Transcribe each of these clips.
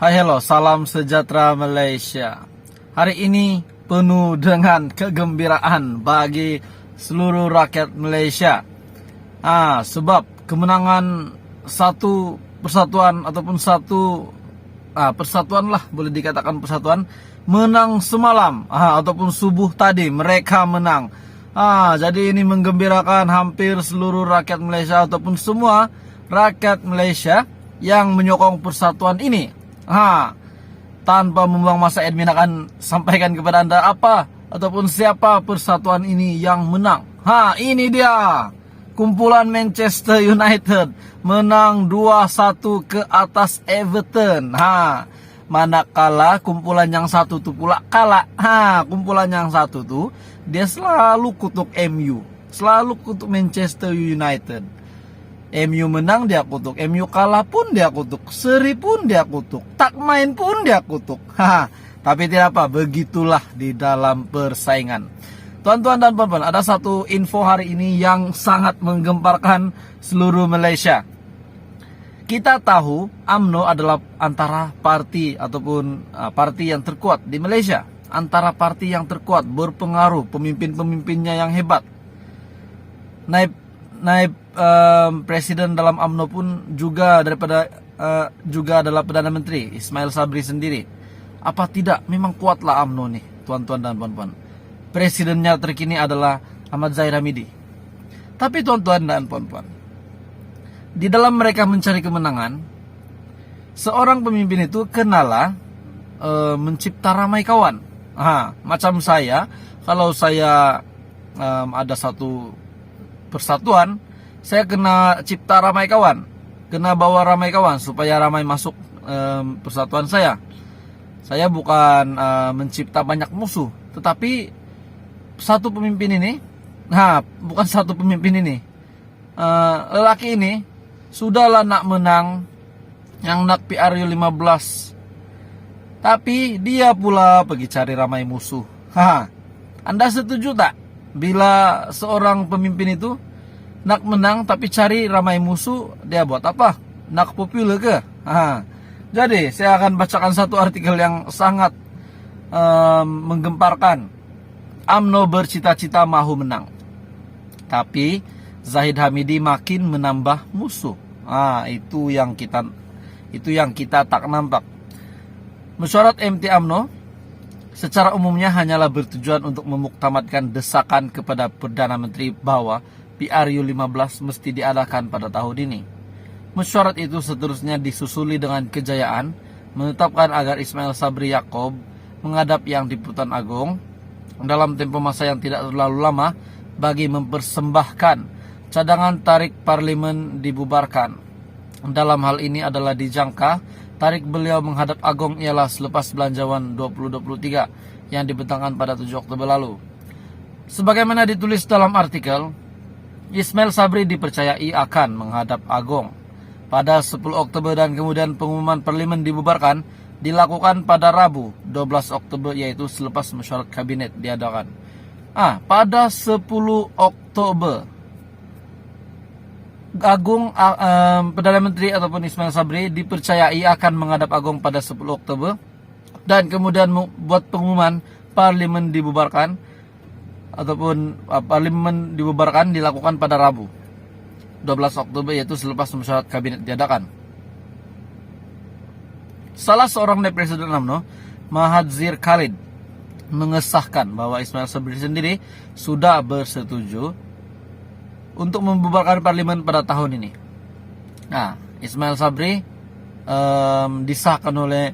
Hai hello, salam sejahtera Malaysia. Hari ini penuh dengan kegembiraan bagi seluruh rakyat Malaysia. Sebab kemenangan satu persatuan ataupun persatuan lah, boleh dikatakan persatuan, menang semalam ataupun subuh tadi mereka menang. Jadi ini menggembirakan hampir seluruh rakyat Malaysia ataupun semua rakyat Malaysia yang menyokong persatuan ini. Tanpa membuang masa, admin akan sampaikan kepada Anda apa ataupun siapa persatuan ini yang menang. Ini dia. Kumpulan Manchester United menang 2-1 ke atas Everton. Manakala kumpulan yang satu tuh pula kalah. Kumpulan yang satu tuh dia selalu kutuk MU, selalu kutuk Manchester United. MU menang dia kutuk, MU kalah pun dia kutuk, seri pun dia kutuk, tak main pun dia kutuk. Tapi tidak apa, begitulah di dalam persaingan. Tuan-tuan dan puan-puan, ada satu info hari ini yang sangat menggemparkan seluruh Malaysia. Kita tahu UMNO adalah antara parti ataupun parti yang terkuat di Malaysia, antara parti yang terkuat, berpengaruh, pemimpin-pemimpinnya yang hebat. Naib presiden dalam UMNO pun juga adalah Perdana Menteri Ismail Sabri sendiri. Apa tidak memang kuatlah UMNO nih, tuan-tuan dan puan-puan. Presidennya terkini adalah Ahmad Zahid Hamidi. Tapi tuan-tuan dan puan-puan, di dalam mereka mencari kemenangan, seorang pemimpin itu kenalah mencipta ramai kawan. Macam saya, kalau saya ada satu persatuan, saya kena cipta ramai kawan, kena bawa ramai kawan supaya ramai masuk persatuan saya. Saya bukan mencipta banyak musuh, tetapi satu pemimpin ini, bukan satu pemimpin ini, lelaki ini sudahlah nak menang, yang nak PRU 15, tapi dia pula pergi cari ramai musuh. Anda setuju tak bila seorang pemimpin itu nak menang tapi cari ramai musuh? Dia buat apa? Nak populer ke? Jadi saya akan bacakan satu artikel yang sangat menggemparkan. UMNO bercita-cita mahu menang, tapi Zahid Hamidi makin menambah musuh. Itu yang kita tak nampak. Mesyuarat MT UMNO secara umumnya hanyalah bertujuan untuk memuktamadkan desakan kepada Perdana Menteri bahwa PRU 15 mesti diadakan pada tahun ini. Mesyuarat itu seterusnya disusuli dengan kejayaan menetapkan agar Ismail Sabri Yaakob menghadap Yang di-Pertuan Agong dalam tempo masa yang tidak terlalu lama bagi mempersembahkan cadangan tarik parlimen dibubarkan. Dalam hal ini adalah dijangka tarik beliau menghadap Agong ialah selepas belanjawan 2023 yang dibentangkan pada 7 Oktober lalu. Sebagaimana ditulis dalam artikel, Ismail Sabri dipercayai akan menghadap Agong pada 10 Oktober dan kemudian pengumuman parlimen dibubarkan dilakukan pada Rabu 12 Oktober, yaitu selepas mesyuarat kabinet diadakan. Pada 10 Oktober Agong Perdana Menteri ataupun Ismail Sabri dipercayai akan menghadap Agong pada 10 Oktober dan kemudian buat pengumuman parlimen dibubarkan ataupun parlimen dibubarkan dilakukan pada Rabu 12 Oktober, yaitu selepas mesyuarat kabinet diadakan. Salah seorang dari Presiden UMNO, Mahathir Khalid, mengesahkan bahwa Ismail Sabri sendiri sudah bersetuju untuk membubarkan parlimen pada tahun ini. Ismail Sabri disahkan oleh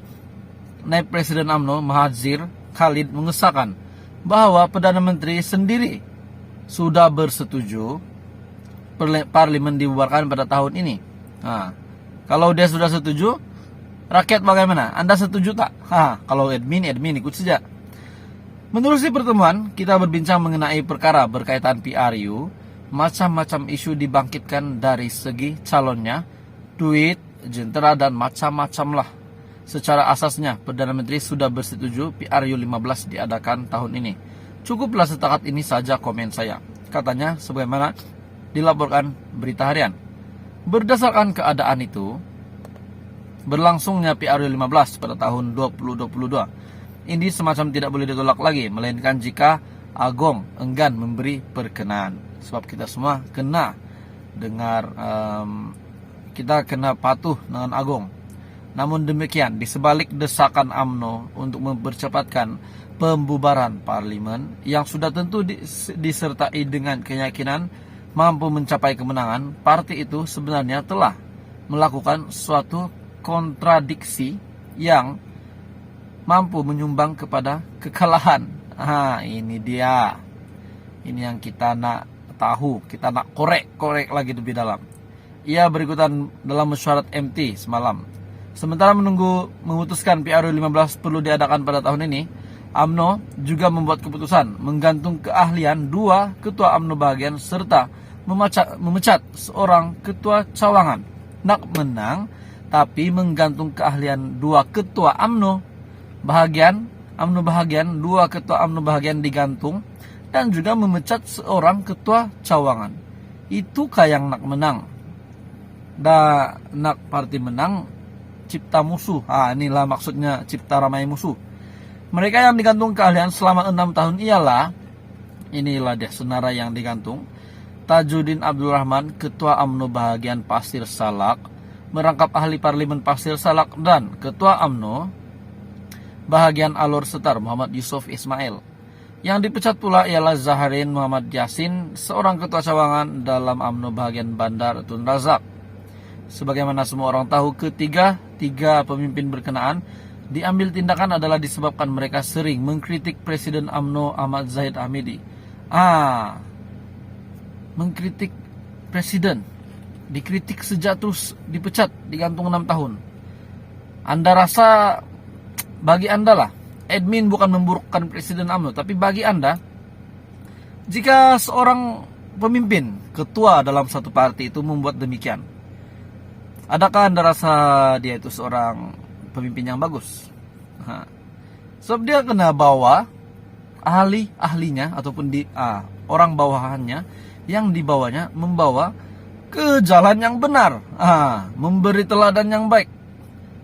Naib Presiden UMNO Mahathir Khalid mengesahkan bahwa Perdana Menteri sendiri sudah bersetuju parlimen dibubarkan pada tahun ini. Kalau dia sudah setuju, rakyat bagaimana? Anda setuju tak? Kalau admin ikut saja. Menerusi pertemuan, kita berbincang mengenai perkara berkaitan PRU. Macam-macam isu dibangkitkan dari segi calonnya, duit, jentera, dan macam-macam lah. Secara asasnya, Perdana Menteri sudah bersetuju PRU 15 diadakan tahun ini. Cukuplah setakat ini saja komen saya, katanya sebagaimana dilaporkan Berita Harian. Berdasarkan keadaan itu, berlangsungnya PRU 15 pada tahun 2022. Ini semacam tidak boleh ditolak lagi, melainkan jika Agong enggan memberi perkenaan. Sebab kita semua kena dengar, kita kena patuh dengan Agong. Namun demikian, di sebalik desakan UMNO untuk mempercepatkan pembubaran parlimen yang sudah tentu disertai dengan keyakinan mampu mencapai kemenangan, partai itu sebenarnya telah melakukan suatu kontradiksi yang mampu menyumbang kepada kekalahan. Ini dia. Ini yang kita nak tahu, kita nak korek lagi lebih dalam. Ia berikutan dalam mesyuarat MT semalam. Sementara menunggu memutuskan PRU 15 perlu diadakan pada tahun ini, UMNO juga membuat keputusan menggantung keahlian 2 ketua UMNO bahagian serta memecat seorang ketua cawangan. Nak menang, tapi menggantung keahlian 2 ketua UMNO bahagian, 2 ketua UMNO bahagian digantung, dan juga memecat seorang ketua cawangan. Itu yang nak menang. Nak parti menang, cipta musuh. Inilah maksudnya cipta ramai musuh. Mereka yang digantung keahlian selama 6 tahun ialah, inilah dia senara yang digantung. Tajuddin Abdul Rahman, ketua UMNO bahagian Pasir Salak, merangkap ahli parlimen Pasir Salak, dan ketua UMNO bahagian Alor Setar Muhammad Yusuf Ismail. Yang dipecat pula ialah Zaharin Muhammad Yasin, seorang ketua cawangan dalam UMNO bahagian Bandar Tun Razak. Sebagaimana semua orang tahu, tiga pemimpin berkenaan diambil tindakan adalah disebabkan mereka sering mengkritik Presiden UMNO Ahmad Zahid Hamidi. Mengkritik presiden, dikritik sejak terus dipecat, digantung 6 tahun. Anda rasa, bagi Anda lah, admin bukan memburukkan Presiden UMNO, tapi bagi Anda, jika seorang pemimpin, ketua dalam satu parti itu membuat demikian, adakah Anda rasa dia itu seorang pemimpin yang bagus? Sebab dia kena bawa ahlinya ataupun orang bawahannya yang dibawanya membawa ke jalan yang benar, memberi teladan yang baik.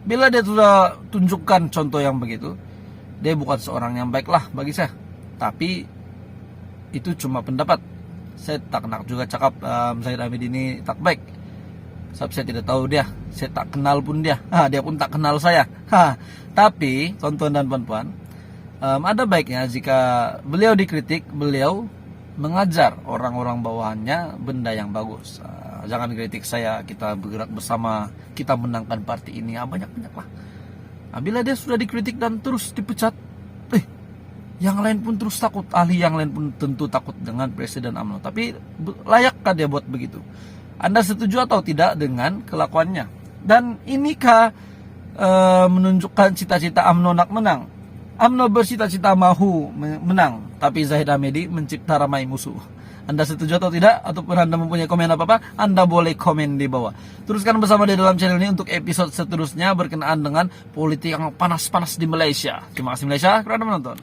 Bila dia sudah tunjukkan contoh yang begitu, dia bukan seorang yang baik lah bagi saya. Tapi itu cuma pendapat. Saya tak nak juga cakap Zahid Hamidi ini tak baik. Sebab saya tidak tahu dia, saya tak kenal pun dia, dia pun tak kenal saya. Tapi tonton dan puan-puan, ada baiknya jika beliau dikritik, beliau mengajar orang-orang bawahannya benda yang bagus. Jangan kritik saya, kita bergerak bersama, kita menangkan parti ini, banyak-banyak lah. Bila dia sudah dikritik dan terus dipecat, yang lain pun terus takut, ahli yang lain pun tentu takut dengan Presiden UMNO. Tapi layakkah dia buat begitu? Anda setuju atau tidak dengan kelakuannya? Dan inikah menunjukkan cita-cita UMNO nak menang? UMNO bercita-cita mahu menang, tapi Zahid Hamidi mencipta ramai musuh. Anda setuju atau tidak? Ataupun Anda mempunyai komen apa-apa, Anda boleh komen di bawah. Teruskan bersama di dalam channel ini untuk episode seterusnya berkenaan dengan politik yang panas-panas di Malaysia. Terima kasih Malaysia kerana menonton.